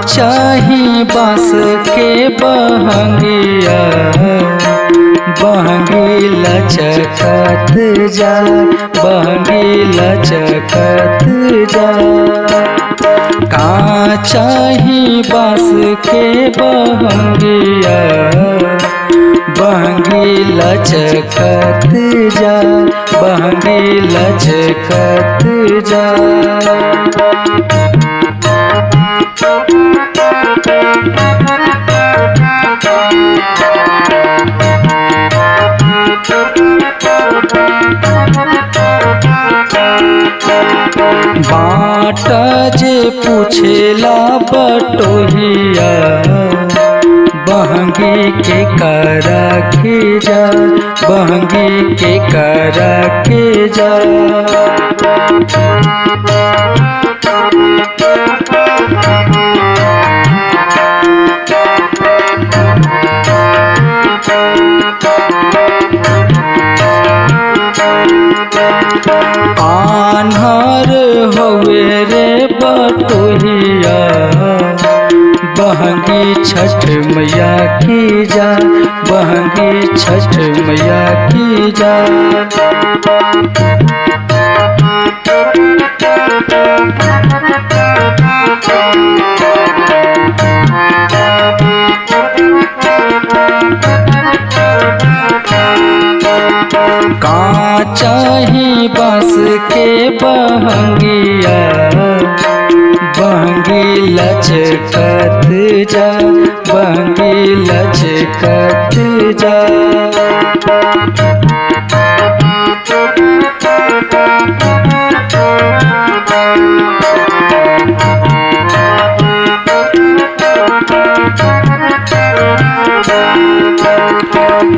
चाही बांस के बहंगिया, बहंगी लचकत जा, बहंगी लचकत जा। का चाही बांस के बहंगिया, बहंगी लचकत जा, बहंगी लचकत जा। बाट जे पूछेला बटोहिया, बहंगी के करा के जा, बहंगी के करा के जा। आन्हर हवे रे बटोहिया, बहंगी छठ मैया की जा, बहंगी छठ मैया की जा। का चाही बांस के बहंगिया, बहंगी लचकत जा, बहंगी लचकत जा।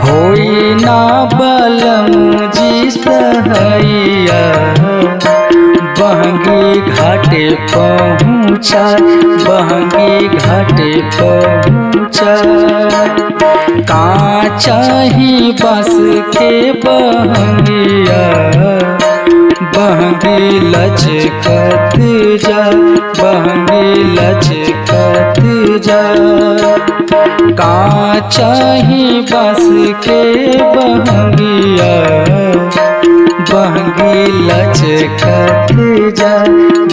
होई ना बलमुजी सहैया, बहंगी घाटे पहुँचा, बहंगी घाटे पहुँचा। का चाही बांस के बहंगिया, बहंगी लचकत जा, बहंगी लचकत जा। का चाही बांस के बहंगिया, बहंगी लचकत जा,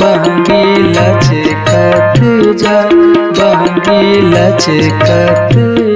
बहंगी लचकत जा, बहंगी लचकत